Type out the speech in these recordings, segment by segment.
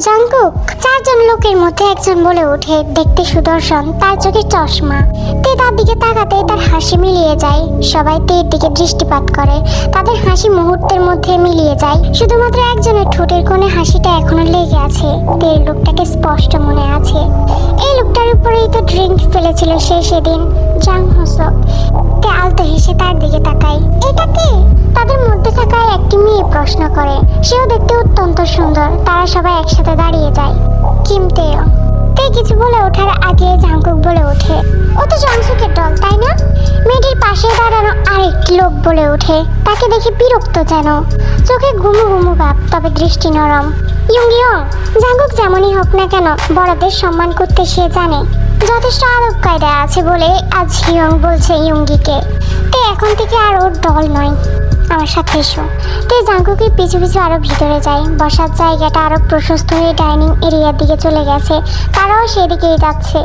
Jungkook. চারজন লোকের মধ্যে একজন বলে ওঠে, দেখতে সুদর্শন, তার চোখে চশমা। তে তার দিকে তাকাতে তার হাসি মিলিয়ে যায়। সবাই তের দিকে দৃষ্টিপাত করে, তাদের হাসি মুহূর্তের মধ্যে মিলিয়ে যায়। শুধুমাত্র একজনের ঠোঁটের কোণে হাসিটা এখনো লেগে আছে। তের লোকটাকে স্পষ্ট মনে আছে। এই লোকটার উপরেই তো ড্রিঙ্ক ফেলেছিল সে সেদিন, জাং হোসক। তে আলতো হেসে তার দিকে তাকায়। এটা কে? তাদের মধ্যে থাকা একটি মেয়ে প্রশ্ন করে। সেও দেখতে অত্যন্ত সুন্দর। তারা সবাই একসাথে দাঁড়িয়ে যায়। কিম তেও। তে কিছু বলে ওঠার আগে জাংকুক বলে ওঠে, ও তো জংসুকের দল, তাই না? মেয়েটির পাশে দাঁড়ানো আরেকটি লোক বলে ওঠে, তাকে দেখে বিরক্ত যেন, চোখে ঘুমু ঘুমু ভাব, তবে দৃষ্টি নরম। ইয়ং। জাংকুক যেমনই হোক না কেন, বড়দের সম্মান করতে সে জানে। যথেষ্ট আদব কায়দা আছে বলে আজ হিয়ং বলছে ইয়ঙ্গিকে, তে এখন থেকে আর ওর দল নয়, আমার সাথে এসো। তে জাংকুকের পিছু পিছু আরো ভিতরে যায়। বসার জায়গাটা আরো প্রশস্ত হয়ে ডাইনিং এরিয়ার দিকে চলে গেছে। তারাও সেদিকেই যাচ্ছে।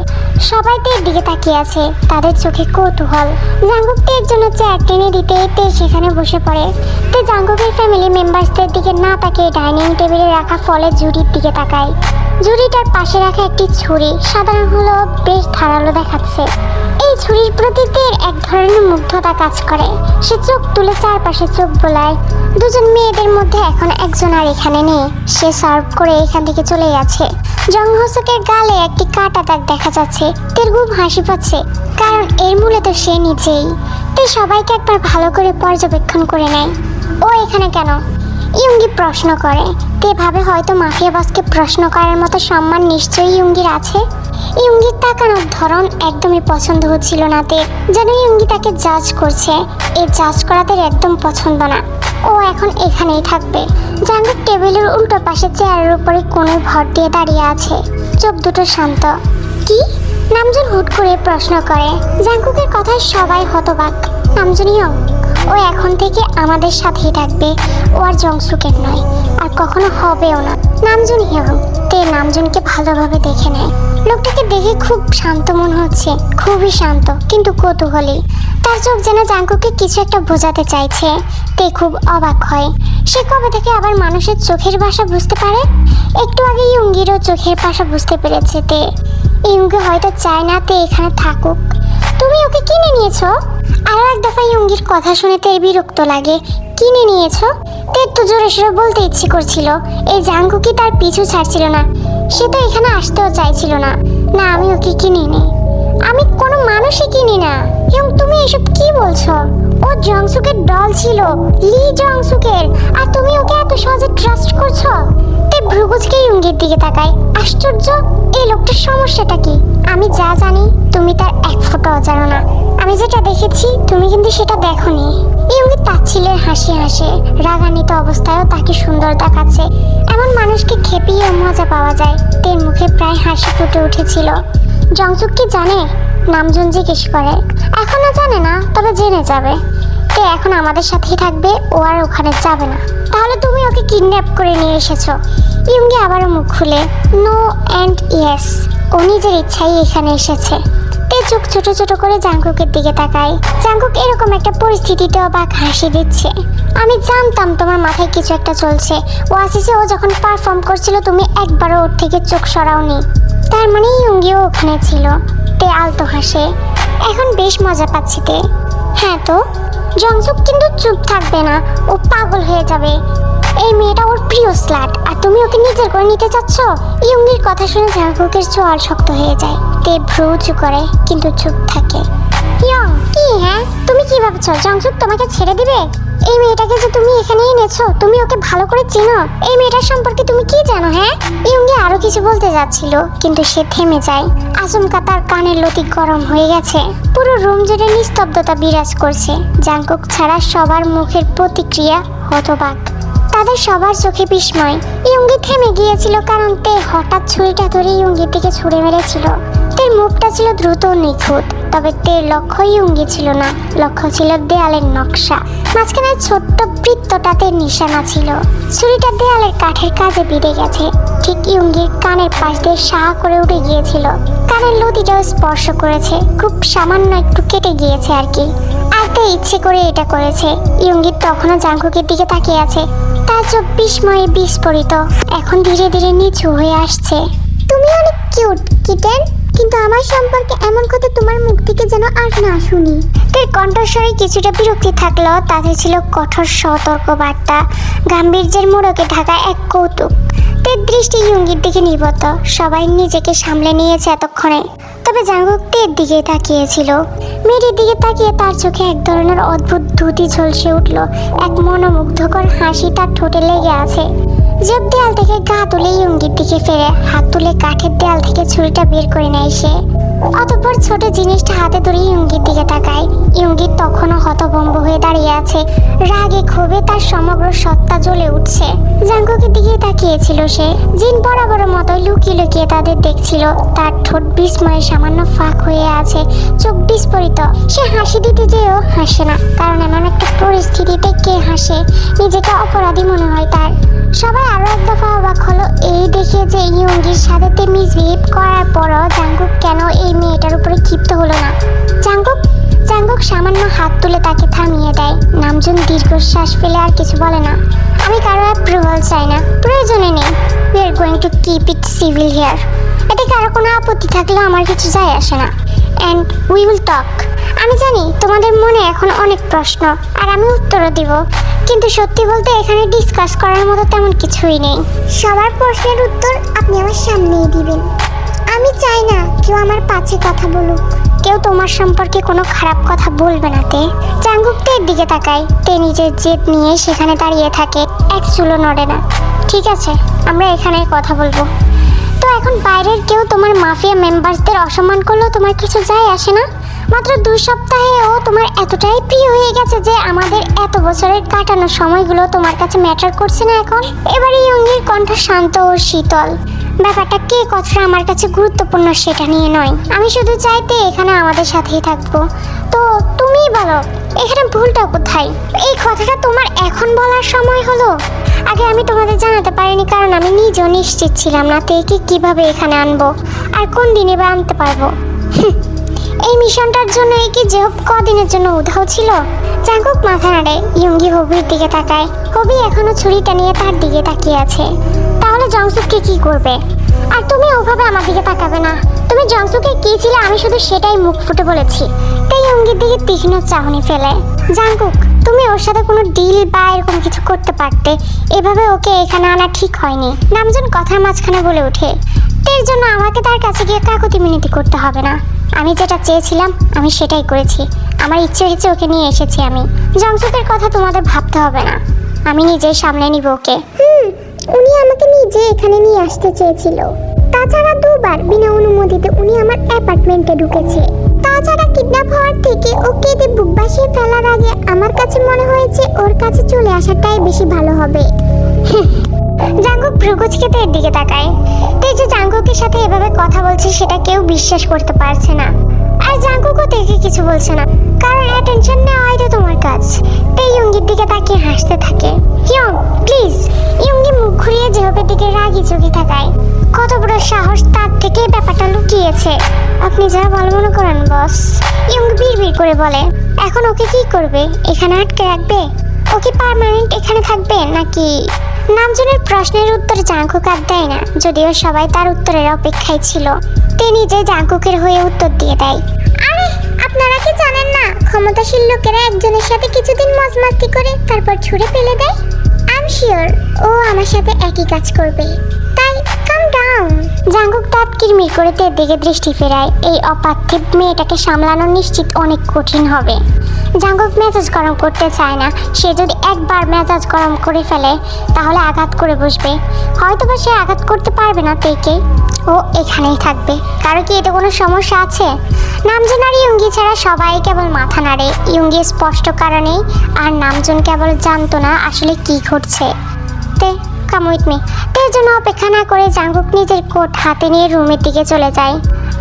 সবাই তের দিকে তাকিয়ে আছে, তাদের চোখে কৌতূহল। জাংকুক তের জন্য চেয়ার টেনে দিতে তে সেখানে বসে পড়ে। তে জাংকুকের ফ্যামিলি মেম্বার্সদের দিকে না তাকিয়ে ডাইনিং টেবিলে রাখা ফলের ঝুড়ির দিকে তাকায়। ঝুড়িটার পাশে রাখা একটি ছুরি সাধারণ হলেও বেশ ধারালো দেখাচ্ছে। এই ছুরির প্রতি তের এক ধরনের মুগ্ধতা কাজ করে। সে চোখ তুলে চারপাশে চোখ বোলায়। দুজন মেয়েদের মধ্যে এখন একজন আর এখানে নেই। সে সার্ভ করে এখান থেকে চলে গেছে। জং হোসকের গালে একটি কাটা দাগ দেখা যাচ্ছে। তের খুব হাসি পাচ্ছে, কারণ এর মূলে তো সে নিজেই। তে সবাইকে একবার ভালো করে পর্যবেক্ষণ করে নেয়। ও এখানে কেন? ইয়ঙ্গি প্রশ্ন করে। তে ভাবে হয়তো মাফিয়া বসকে প্রশ্ন করার মতো সম্মান নিশ্চয়ই ইয়ঙ্গির আছে। ইয়ঙ্গির তাকানোর ধরন একদমই পছন্দ হচ্ছিল না তে, যেন ইয়ঙ্গি তাকে জাজ করছে। এই জাজ করাতে একদম পছন্দ না। ও এখন এখানেই থাকবে। জাঙ্কুক টেবিলের উল্টো পাশে চেয়ারের উপরে কোণে ভর দিয়ে দাঁড়িয়ে আছে, চোখ দুটো শান্ত। কি? নামজুন হুট করে প্রশ্ন করে। জাঙ্কুকের কথায় সবাই হতবাক। নামজুন ইয়ং, ও এখন থেকে আমাদের সাথেই থাকবে। ও আর জংসুকের নয়, আর কখনো হবেও না। Namjoon young. তে নামজুনকে ভালোভাবে দেখে নেয়। লোকটাকে দেখে খুব শান্ত মনে হচ্ছে, খুবই শান্ত, কিন্তু কৌতূহলী। তার চোখ যেন জাঙ্কুকে কিছু একটা বোঝাতে চাইছে। তে খুব অবাক হয়। সে কবে থেকে আবার মানুষের চোখের ভাষা বুঝতে পারে? একটু আগে ইয়ঙ্গিরও চোখের ভাষা বুঝতে পেরেছে তে। ইয়ঙ্গি হয়তো চায় না তে এখানে থাকুক। তুমি ওকে কিনে নিয়েছো? আরো এক দফা ইয়ঙ্গির কথা শুনে তের বিরক্ত লাগে। কিনে নিয়েছো? তের তো জোরে সোরে বলতে ইচ্ছে করছিল। এই জাঙ্কুকি তার পিছু ছাড়ছিল না। সে তো এখানে আসতেও চাইছিল না। না, আমি ওকে কিনিনি। আমি কোনো মানুষই কিনি না। এবং তুমি এসব কি বলছো? ও জংসুকের দল ছিল, লি জংসুকের, আর তুমি ওকে এত সহজে ট্রাস্ট করছো? তে ভ্রুকুচকে ইয়ঙ্গির দিকে তাকায়। আশ্চর্য, এই লোকটার সমস্যাটা কি? আমি যা জানি তুমি তার এক ফোঁটাও জানো না। আমি যেটা দেখেছি তুমি কিন্তু সেটা দেখোনি। ইয়ঙ্গি তাচ্ছিলের হাসি হাসে। রাগান্বিত অবস্থায়ও তাকে সুন্দর দেখাচ্ছে। এমন মানুষকে খেপিয়ে মজা পাওয়া যায়। তের মুখে প্রায় হাসি ফুটে উঠেছিল। জংসুক কি জানে? নামজুন জিজ্ঞেস করে। এখনো জানে না, তবে জেনে যাবে। তে এখন আমাদের সাথেই থাকবে, ও আর ওখানে যাবে না। তাহলে তুমি ওকে কিডন্যাপ করে নিয়ে এসেছো? ইয়ঙ্গি আবারও মুখ খুলে। নো অ্যান্ড ইয়েস, ও নিজের ইচ্ছাই এখানে এসেছে। তে চোখ ছোট ছোট করে জাঙ্কুকের দিকে তাকায়। জাঙ্কুক এরকম একটা পরিস্থিতিতেও বাক হাসি দিচ্ছে। আমি জানতাম তোমার মাথায় কিছু একটা চলছে। ওয়াসিসে ও যখন পারফর্ম করছিল তুমি একবারও ওর থেকে চোখ সরাওনি। তার মানে ইয়ঙ্গিও ওখানে ছিল। তে আলতো হাসে। এখন বেশ মজা পাচ্ছি তে। হ্যাঁ তো, জংসুক কিন্তু চুপ থাকবে না, ও পাগল হয়ে যাবে। এই মেয়েটা ওর প্রিয় স্ল্যাট, আর তুমি ওকে নিজের করে নিতে চাচ্ছ? ইয়ঙ্গির কথা শুনে জাঙ্কুকের চোয়াল শক্ত হয়ে যায়। তে ভ্রু উঁচু করে, কিন্তু চুপ থাকে। ইয়ং, কি? হ্যাঁ, তুমি কি ভাবছো জংসুক তোমাকে ছেড়ে দিবে? এই মেয়েটাকে যে তুমি এখানে এনেছো, তুমি ওকে ভালো করে চেনো? এই মেয়েটার সম্পর্কে তুমি কি জানো? হ্যাঁ? ইয়ঙ্গি আরো কিছু বলতে যাচ্ছিল, কিন্তু সে থেমে যায়। আচমকা তার কানের লতি গরম হয়ে গেছে। পুরো রুম জুড়ে নিস্তব্ধতা বিরাজ করছে। জাঙ্কুক ছাড়া সবার মুখের প্রতিক্রিয়া হতবাক। তাদের সবার চোখে বিস্ময়। ইয়ঙ্গি থেমে গিয়েছিল কারণ তে হঠাৎ ছুরিটা ধরে ইয়ঙ্গির দিকে ছুঁড়ে মেরেছিল। তের মুখটা ছিল দ্রুত নিখুঁত, তবে তের লক্ষ্য ইয়ঙ্গি ছিল না। লক্ষ্য ছিল দেয়ালের নকশা। মাঝখানে ছোট্ট বৃত্তটাতে নিশানা ছিল। ছুরিটা দেয়ালের কাঠের কাজে বিঁধে গেছে। ঠিক ইয়ঙ্গির কানের পাশ দিয়ে সাঁ করে উঠে গিয়েছিল। কানের লতিটাও স্পর্শ করেছে, খুব সামান্য একটু কেটে গিয়েছে আর কি। আর তে ইচ্ছে করে এটা করেছে। ইয়ঙ্গি তখনও জাঙ্কুকের দিকে তাকিয়ে আছে, তার চোখ বিস্ময়ে বিস্ফোরিত, এখন ধীরে ধীরে নিচু হয়ে আসছে। তুমি অনেক কিউট কিটেন, কিন্তু আমার সম্পর্কে এমন কথা তোমার মুখ থেকে যেন আর না শুনি। তার কণ্ঠস্বরে কিছুটা বিরক্তি থাকলেও তাতে ছিল কঠোর সতর্ক বার্তা, গাম্ভীর্যের মোড়কে ঢাকা এক কৌতুক। তার দৃষ্টি ইয়ঙ্গির দিকে নিবদ্ধ, সবাই নিজেকে সামলে নিয়েছে এতক্ষণে। তবে জাঙ্কুক তের দিকে তাকিয়েছিল। মেয়েটির দিকে তাকিয়ে তার চোখে এক ধরনের অদ্ভুত দ্যুতি ঝলসে উঠল, এক মনোমুগ্ধকর হাসি তার ঠোঁটে লেগে আছে। জব দেয়াল থেকে গা তুলে ইয়ঙ্গির দিকে ফেরে হাত তুলে কাঠের দেয়াল থেকে ছুরিটা বের করে নেয় সে। অতঃপর ছোট জিনিসটা হাতে ধরে ইয়ঙ্গির দিকে তাকায়। ইয়ঙ্গি তখনও হতভম্ব হয়ে দাঁড়িয়ে আছে, রাগে ক্ষোভে তার সমগ্র সত্তা জ্বলে উঠছে। জাঙ্কুকের দিকে তাকিয়েছিল সে, জিন বরাবর মতো লুকিয়ে লুকিয়ে তাদের দেখছিল। তার ঠোঁট বিস্ময়ে সামান্য ফাঁক হয়ে আছে, চোখ বিস্ফোরিত। সে হাসি দিতে যেও হাসে না, কারণ এমন একটা পরিস্থিতিতে কে হাসে, নিজেকে অপরাধী মনে হয় তার। সবাই আরো এক দফা অবাক হলো এই দেখে যে ইয়ঙ্গির সাথে মিসবিহেভ করার পরও জাঙ্কুক কেন এই মেয়েটার উপরে ক্ষিপ্ত হলো না। জাঙ্কুক সামান্য হাত তুলে তাকে থামিয়ে দেয়। নামজুন দীর্ঘশ্বাস ফেলে আর কিছু বলে না। আমি কারো অ্যাপ্রুভাল চাই না, প্রয়োজনে নেই। We are going to keep it civil here. এতে কারো কোনো আপত্তি থাকলেও আমার কিছু যায় আসে না। And we will talk. আমি জানি তোমাদের মনে এখন অনেক প্রশ্ন, আর আমি উত্তরও দিব, কিন্তু সত্যি বলতে এখানে ডিসকাস করার মতো তেমন কিছুই নেই। সবার প্রশ্নের উত্তর আপনি আমার সামনেই দিবেন। আমি চাই না কেউ আমার পাছে কথা বলুক। কেউ তোমার সম্পর্কে কোনো খারাপ কথা বলবে না তে। জাঙ্কুক তের দিকে তাকায়। তে নিজের জেদ নিয়ে সেখানে দাঁড়িয়ে থাকে, এক চুলো নড়ে না। ঠিক আছে, আমরা এখানেই কথা বলবো। তো এখন বাইরের কেউ তোমার মাফিয়া মেম্বারসদের অসম্মান করলেও তোমার কিছু যায় আসে না? মাত্র 2 সপ্তাহেও তোমার এতটাই প্রিয় হয়ে গেছে যে আমাদের এত বছরের কাটানো সময়গুলো তোমার কাছে ম্যাটার করছে না এখন? এবারে ইয়ঙ্গির কণ্ঠ শান্ত ও শীতল। ব্যাপারটা কে কতটা আমার কাছে গুরুত্বপূর্ণ সেটা নিয়ে নয়, আমি শুধু চাইতে এখানে আমাদের সাথেই থাকবো। তো তুমিই বলো, এখানে ভুলটা কোথায়? এই কথাটা তোমার এখন বলার সময় হলো? আগে আমি তোমাদের জানাতে পারিনি, কারণ আমি নিজেও নিশ্চিত ছিলাম না তেকে কিভাবে এখানে আনবো আর কোন দিনে বা আনতে পারবো। এই মিশনটার জন্য কি জেহব কদিনের জন্য উধাও ছিল? জাঙ্কুক মাথা নাড়ে। ইয়ঙ্গি হবির দিকে তাকায়। হবি এখনো ছুরিটা নিয়ে তার দিকে তাকিয়ে আছে। তাহলে জংসুককে কি করবে? আর তুমি ওভাবে আমার দিকে তাকাবে না। তুমি জংসুকে কি ছিলে আমি শুধু সেটাই মুখ ফুটে বলেছি। তাই ইয়ঙ্গির দিকে তীক্ষ্ণ চাহনি ফেলে। জাঙ্কুক, তুমি ওর সাথে কোনো ডিল বা এরকম কিছু করতে পারতে। এভাবে ওকে এখানে আনা ঠিক হয়নি। নামজন কথার মাঝখানে বলে ওঠে, এর জন্য আমাকে তার কাছে গিয়ে কাকুতি মিনতি করতে হবে না। আমি যেটা চেয়েছিলাম আমি সেটাই করেছি। আমার ইচ্ছে হয়েছে ওকে নিয়ে এসেছি আমি। জংসুকের কথা তোমাদের ভাবতে হবে না, আমি নিজেই সামনে নিব ওকে। উনি আমাকে নিজে এখানে নিয়ে আসতে চেয়েছিল। তাছাড়া 2 বার বিনা অনুমতিতে উনি আমার অ্যাপার্টমেন্টে ঢুকেছে। তাছাড়া কিডন্যাপ হওয়ার থেকে ও কেঁদে বুক ভাসিয়ে ফেলার আগে আমার কাছে মনে হয়েছে ওর কাছে চলে আসাটাই বেশি ভালো হবে। জাঙ্কুক ভ্রুকুচকে তের দিকে তাকায়। তে যে জাঙ্কুকের সাথে এভাবে কথা বলছে সেটা কেউ বিশ্বাস করতে পারছে না। আর জাঙ্কুকও তেকে কিছু বলছে না, কারণ অ্যাটেনশন নেওয়াই তো তোমার কাজ। তে ইয়ঙ্গির দিকে তাকিয়ে হাসতে থাকে। Young please. ইয়ঙ্গি মুখ ঘুরিয়ে জেহবের দিকে রাগি চোখে তাকায়। কত বড় সাহস তার থেকে ব্যাপারটা লুকিয়েছে। আপনি যা ভালো মনে করেন বস। ইয়ঙ্গি বিড়বিড় করে বলে, এখন ওকে কি করবে? এখানে আটকে রাখবে? ও কি পার্মানেন্ট এখানে থাকবে নাকি? নামজনের প্রশ্নের উত্তর জাঙ্কুক আর দেয় না, যদিও সবাই তার উত্তরের অপেক্ষায় ছিল। তে নিজে জাঙ্কুকের হয়ে উত্তর দিয়ে দেয়, আরে আপনারা কি জানেন না ক্ষমতাশীল লোকেরা একজনের সাথে কিছুদিন মজমাস্তি করে তারপর ছুঁড়ে ফেলে দেয়? আই এম শিওর ও আমার সাথে একই কাজ করবে। তাই কাম ডাউন। জাঙ্কুক দাঁত কিরমির করে তের দিকে দৃষ্টি ফেরায়। এই অপার্থিব মেয়েটাকে সামলানো নিশ্চিত অনেক কঠিন হবে। জাঙ্কুক মেজাজ গরম করতে চায় না। সে যদি একবার মেজাজ গরম করে ফেলে তাহলে আঘাত করে বসবে। হয়তোবা সে আঘাত করতে পারবে না তেকে। ও এখানেই থাকবে। কারো কি এতে কোনো সমস্যা আছে? নামজন আর ইয়ঙ্গি ছাড়া সবাই কেবল মাথা নাড়ে। ইয়ঙ্গি স্পষ্ট কারণেই, আর নামজন কেবল জানতো না আসলে কি ঘটছে। তে কাম উইথ মি। তের জন্য অপেক্ষা না করে জাঙ্কুক নিজের কোট হাতে নিয়ে রুমের দিকে চলে যায়।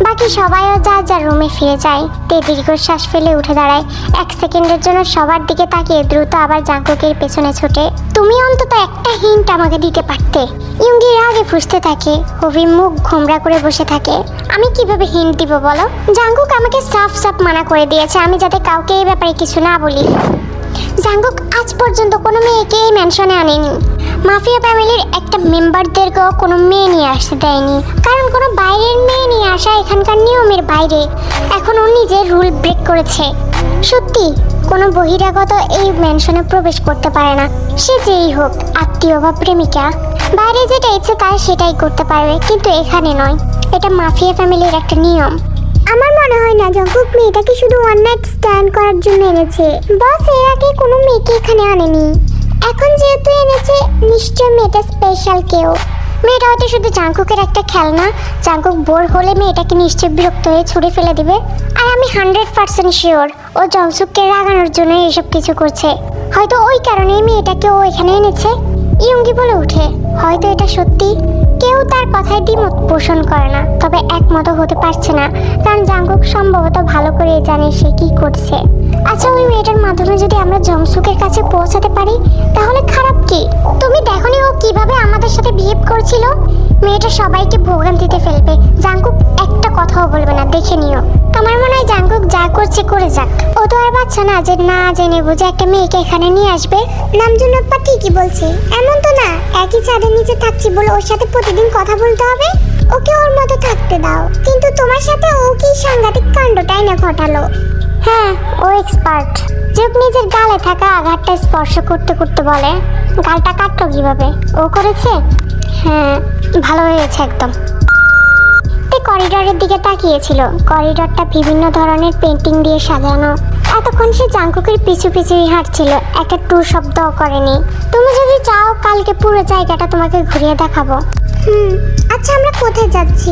বাকি সবাইও যার যার রুমে ফিরে যায়। তে দীর্ঘশ্বাস ফেলে উঠে দাঁড়ায়। 1 সেকেন্ডের জন্য সবার দিকে তাকিয়ে দ্রুত আবার জাংকুকের পেছনে ছোটে। তুমি অন্তত একটা হিন্ট আমাকে দিতে পারতে। ইয়ুঙ্গি রাগে ফুঁসতে থাকে। হুবি মুখ ঘোমরা করে বসে থাকে। আমি কিভাবে হিন্ট দিব বলো? জাংকুক আমাকে সাফ সাফ মানা করে দিয়েছে আমি যাতে কাউকে এই ব্যাপারে কিছু না বলি। জাংকুক আজ পর্যন্ত কোনো মেয়েকে এই ম্যানশনে আনেনি। মাফিয়া ফ্যামিলির একটা মেম্বারদেরকেও কোনো মেয়ে নিয়ে আসতে দেয়নি, কারণ কোনো বাইরের মেয়ে নিয়ে আসা এখানকার নিয়মের বাইরে। এখন ও নিজের রুল ব্রেক করেছে। সত্যি কোনো বহিরাগত এই ম্যানশনে প্রবেশ করতে পারে না, সে যেই হোক, আত্মীয় বা প্রেমিকা। বাইরে যেটা ইচ্ছে তার সেটাই করতে পারবে, কিন্তু এখানে নয়। এটা মাফিয়া ফ্যামিলির একটা নিয়ম। আমার মনে হয় না জাংকুক মেয়েটাকে শুধু ওয়ান নাইট স্ট্যান্ড করার জন্য এনেছে। বস এর আগে কোনো মেয়েকে এখানে আনেনি। এখন যেহেতু এনেছে, নিশ্চয় মেয়েটা স্পেশাল কেউ। মেয়েটা হয়তো শুধু জাংকুকের একটা খেলনা। জাংকুক বোর হলে মেয়েটাকে নিশ্চয় বিরক্ত হয়ে ছুঁড়ে ফেলে দিবে। আর আমি 100% শিওর ও জংসুককে রাগানোর জন্য এসব কিছু করছে। হয়তো ওই কারণেই মেয়েটাকে ও এখানে এনেছে। ইয়ুঙ্গি বলে ওঠে, হয়তো এটা সত্যি। কেউ তার কথায় দ্বিমত পোষণ করে না, তবে একমত হতে পারছে না, কারণ জাংকুক সম্ভবত ভালো করে জানে সে কি করছে। আচ্ছা, ওই মেয়েটার মাধ্যমে যদি আমরা জংসুকের কাছে পৌঁছাতে পারি তাহলে খারাপ কি? তুমি দেখোনি ও কিভাবে আমাদের সাথে বিহেভ করছিল? মেয়েটা সবাইকে ভোগান্তিতে ফেলবে। জাংকুক একটা কথাও বলবে না, দেখে নিও। আমার মনে হয় জাংকুক যা করছে করে যাক। ও তো আর বাচ্চা না যে না জেনে বুঝে একটা মেয়েকে এখানে নিয়ে আসবে। নামজুন আপ্পা ঠিকই বলছে। এমন তো না একই ছাদের নিচে থাকছি বলে ওর সাথে প্রতিদিন কথা বলতে হবে। ওকে ওর মতো থাকতে দাও। কিন্তু তোমার সাথে ও কি সাংঘাতিক কাণ্ডটাই না ঘটালো। হ্যাঁ, ও এক্সপার্ট। যুগ নিজের গালে থাকা আঘাতটা স্পর্শ করতে করতে বলে, গালটা কাটলো কিভাবে? ও করেছে? হ্যাঁ, ভালো হয়েছে একদম। করিডোরের দিকে তাকিয়েছিল। করিডোরটা বিভিন্ন ধরনের পেন্টিং দিয়ে সাজানো। এতক্ষণ সে জাংকুকের পিছু পিছুই হাঁটছিল, একটা টু শব্দও করেনি। তুমি যদি চাও কালকে পুরো জায়গাটা তোমাকে ঘুরিয়ে দেখাবো। আচ্ছা, আমরা কোথায় যাচ্ছি?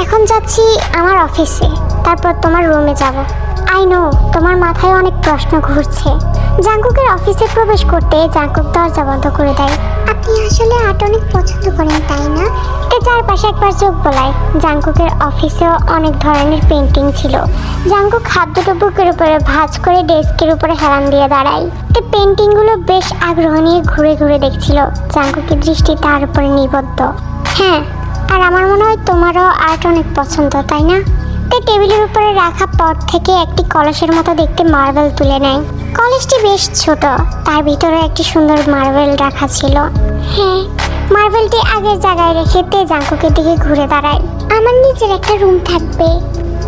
এখন যাচ্ছি আমার অফিসে, তারপর তোমার রুমে যাব। আই নো তোমার মাথায় অনেক প্রশ্ন ঘুরছে। জাংকুকের অফিসে প্রবেশ করতে জাংকুক দরজা বন্ধ করে দেয়। আপনি আসলে আর্ট অনেক পছন্দ করেন তাই না? তে চারপাশে একবার চোখ বোলায়। জাংকুকের অফিসেও অনেক ধরনের পেন্টিং ছিল। জাংকুক হাত দুটো বুকের উপরে ভাঁজ করে ডেস্কের উপরে হেলান দিয়ে দাঁড়ায়। তে পেন্টিংগুলো বেশ আগ্রহ নিয়ে ঘুরে ঘুরে দেখছিল। জাংকুকের দৃষ্টি তার উপরে নিবদ্ধ। হ্যাঁ, আর আমার মনে হয় তোমারও আর্ট অনেক পছন্দ তাই না? তে টেবিলের উপরে রাখা পট থেকে একটি কলসের মতো দেখতে মার্বেল তুলে নেয়। কলসটি বেশ ছোট, তার ভিতরে একটি সুন্দর মার্বেল রাখা ছিল। হ্যাঁ, মার্বেলটি আগের জায়গায় রেখে তে জাংকুকের দিকে ঘুরে দাঁড়ায়। আমার নিচের একটা রুম থাকবে।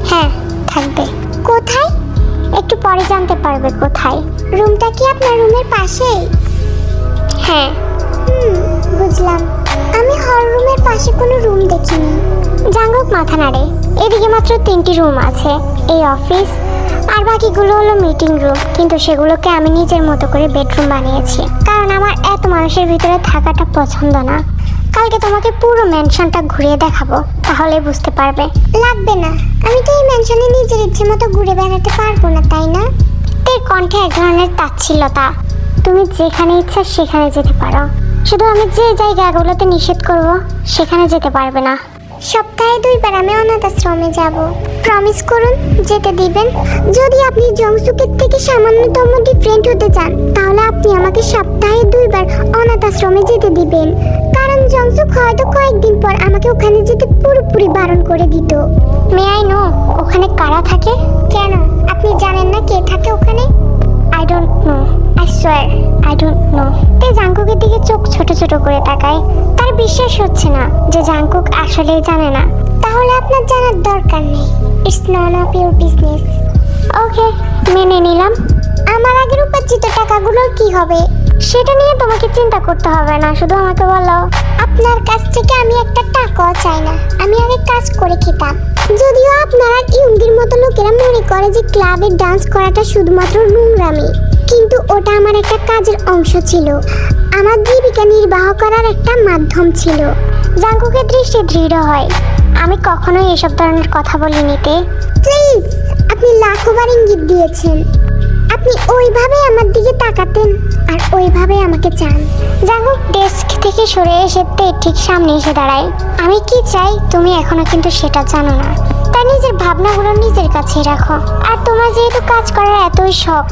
হ্যাঁ, থাকবে। কোথায়? একটু পরে জানতে পারবে কোথায়। রুমটা কি আপনার রুমের পাশেই? হ্যাঁ। বুঝলাম। আমি হল রুমের পাশে কোনো রুম দেখিনি। জাংকুক মাথা নাড়ে। এদিকে মাত্র 3টি রুম আছে, এই অফিস আর বাকিগুলো হলো মিটিং রুম। কিন্তু সেগুলোকে আমি নিজের মতো করে বেডরুম বানিয়েছি, কারণ আমার এত মানুষের ভিতরে থাকাটা পছন্দ না। কালকে তোমাকে পুরো ম্যানশনটা ঘুরিয়ে দেখাবো, তাহলে বুঝতে পারবে। লাগবে না, আমি তো এই ম্যানশনে নিজের ইচ্ছে মতো ঘুরে বেড়াতে পারবো না তাই না? তোর কণ্ঠে এক ধরনের তাচ্ছিল্যতা। তুমি যেখানে ইচ্ছা সেখানে যেতে পারো, শুধু আমি যে জায়গাগুলোতে নিষেধ করব সেখানে যেতে পারবে না। সপ্তাহে 2 বার আমি অনাথ আশ্রমে যাব। প্রমিস করুন যেতে দিবেন। যদি আপনি জংসুকের থেকে সামান্যতম ডিফারেন্ট হতে চান তাহলে আপনি আমাকে সপ্তাহে 2 বার অনাথ আশ্রমে যেতে দিবেন, কারণ জংসুক হয়তো কয়েকদিন পর আমাকে ওখানে যেতে পুরোপুরি বারণ করে দিত। মে আই নো ওখানে কারা থাকে? কেন আপনি জানেন না কে থাকে ওখানে? I don't know, I swear I don't know. তে জাংকুকের দিকে চোখ ছোট ছোট করে তাকায়। তার বিশ্বাস হচ্ছে না যে জাংকুক আসলেই জানে না। তাহলে আপনার জানার দরকার নেই। It's none of your business. Okay, মেনে নিলাম। আমার আগের উপার্জিত টাকাগুলোর কি হবে? সেটা নিয়ে তোমাকে চিন্তা করতে হবে না, শুধু আমাকে বলো। আপনার কাছ থেকে আমি একটা টাকাও চাই না, আমি আগে কাজ করে খেতাম। যদিও আপনারা ইয়ুঙ্গির মতো লোকেরা মনে করে যে ক্লাবে ডান্স করাটা শুধুমাত্র নোংরামি, কিন্তু ওটা আমার একটা কাজের অংশ ছিল, আমার জীবিকা নির্বাহ করার একটা মাধ্যম ছিল। জাংকুকের দৃষ্টি দৃঢ় হয়। আমি কখনোই এসব ধরনের কথা বলিনি তে। প্লিজ, আপনি লাখবার ইঙ্গিত দিয়েছেন। আপনি ওইভাবে আমার দিকে তাকাতেন আর ওইভাবে আমাকে চান। জাংকুক ডেস্ক থেকে সরে এসে তে ঠিক সামনে এসে দাঁড়ায়। আমি কি চাই তুমি এখনো কিন্তু সেটা জানো না। তাই নিজের ভাবনাগুলো নিজের কাছে রাখো। আর তোমার যেহেতু কাজ করার এতই শখ,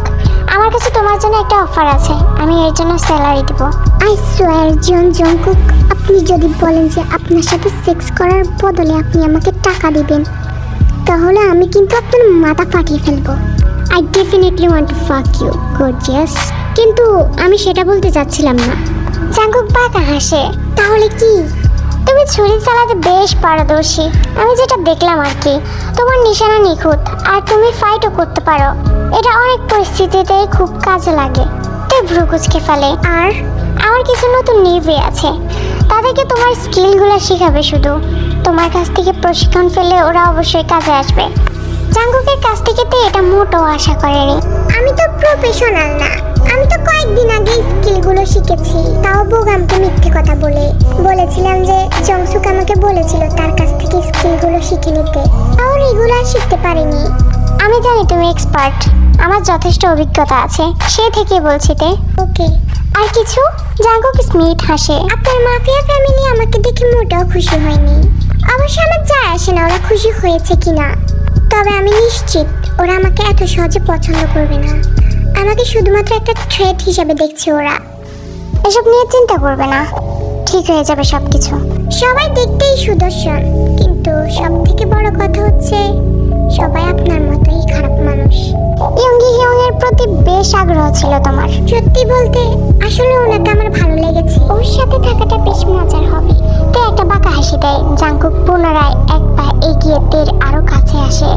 আমার কাছে তোমার জন্য একটা অফার আছে, আমি এর জন্য স্যালারি দিব। আই সোয়ার জংকুক, আপনি যদি বলেন যে আপনার সাথে সেক্স করার বদলে আপনি আমাকে টাকা দিবেন, তাহলে আমি কিন্তু আপনার মাথা ফাটিয়ে ফেলবো। I definitely want to fuck you gorgeous. কিন্তু আমি সেটা বলতে চাচ্ছিলাম না। জাঙ্কুক বাঁকা হাসে। তাহলে কি? তুমি ছুরি চালাতে বেশ পারদর্শী, আমি যেটা দেখলাম আর কি। তোমার নিশানা নিখুঁত, আর তুমি ফাইটও করতে পারো। এটা অনেক পরিস্থিতিতে খুব কাজে লাগে। তুই ভ্রু কুচকে ফেলে। আর আমার কিছু নতুন নির্ভে আছে, তাদেরকে তোমার স্কিলগুলো শেখাবে শুধু। তোমার কাছ থেকে প্রশিক্ষণ পেলে ওরা অবশ্যই কাজে আসবে। জাঙ্কুকের কাছ থেকে তো এটা মোটেও আশা করেনি। আমি তো প্রফেশনাল না, আমি তো কয়েকদিন আগে স্কিলগুলো শিখেছি, তাও বোগামকে মিথ্যে কথা বলেছিলাম যে জংসুক আমাকে বলেছিল তার কাছ থেকে স্কিলগুলো শিখে নিতে, তাও রেগুলার শিখতে পারিনি। আমি জানি তুমি এক্সপার্ট, আমার যথেষ্ট অভিজ্ঞতা আছে, সে থেকে বলছি তে। ওকে, আর কিছু? জাঙ্কুক স্মিথ হাসে। আপনার মাফিয়া ফ্যামিলি আমাকে দেখে মোটেও খুশি হয়নি। অবশ্য আমার যায় আসে না ওরা খুশি হয়েছে কিনা, তবে আমি নিশ্চিত ওরা আমাকে এত সহজে পছন্দ করবে না। আমাকে শুধুমাত্র একটা থ্রেট হিসেবে দেখছে ওরা। এসব নিয়ে চিন্তা করবে না, ঠিক হয়ে যাবে সবকিছু। সবাই দেখতেই সুদর্শন, কিন্তু সব থেকে বড় কথা হচ্ছে সবাই আপনার মতোই খারাপ মানুষ। ইয়ংগি হিয়ং এর প্রতি বেশ আগ্রহ ছিল তোমার। সত্যি বলতে আসলে ওনাকে আমার ভালো লেগেছে, ওর সাথে থাকাটা বেশ মজার হবে। তে একটা বাঁকা হাসি দেয়। জাঙ্কুক পুনরায় এক পা এগিয়ে তের আরো কাছে আসে।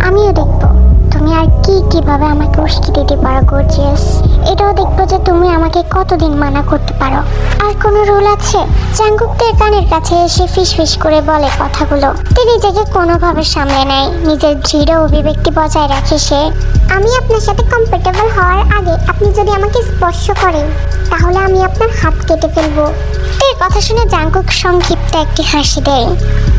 আমিও দেখবো তুমি আর কিভাবে আমাকে উস্কে দিতে পারো গর্জিয়াস। এটাও দেখবো যে তুমি আমাকে কতদিন মানা করতে পারো। আর কোনো রুল আছে? জাঙ্কুক তের কানের কাছে এসে ফিসফিস করে বলে কথাগুলো। তে নিজেকে কোনোভাবে সামলে নেয়, নিজের দৃঢ় অভিব্যক্তি বজায় রাখে সে। আমি আপনার সাথে কমফোর্টেবল হওয়ার আগে আপনি যদি আমাকে স্পর্শ করেন, তাহলে আমি আপনার হাত কেটে ফেলবো। তের কথা শুনে জাঙ্কুক সংক্ষিপ্ত একটি হাসি দেয়।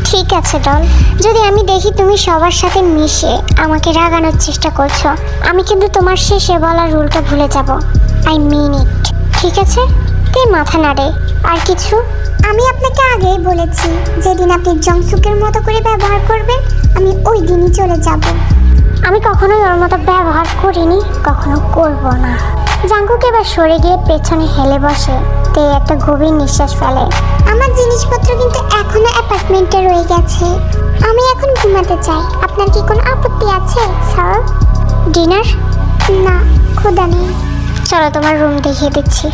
ঠিক আছে ডল, যদি আমি দেখি তুমি সবার সাথে মিশে আমাকে রাগানোর চেষ্টা করছো, আমি কিন্তু তোমার শেষে বলা রুলটা ভুলে যাব। আই মিন ইট। ঠিক আছে? তে মাথা নাড়ে। আর কিছু? আমি আপনাকে আগেই বলেছি, যেদিন আপনি জংসুকের মতো করে ব্যবহার করবেন, আমি ওই দিনই চলে যাব। আমি কখনোই ওর মতো ব্যবহার করিনি, কখনো করব না। জাঙ্কুক এবার সরে গিয়ে পেছনে হেলে বসে। তে একটা গভীর নিঃশ্বাস ফেলে। আমার জিনিসপত্র কিন্তু এখনো অ্যাপার্টমেন্টে রয়ে গেছে, আমি এখন ঘুমাতে চাই। আপনার কি কোনো আপত্তি আছে স্যার? ডিনার? না, ক্ষুধা নেই। চলো তোমার রুম দেখিয়ে দিচ্ছি।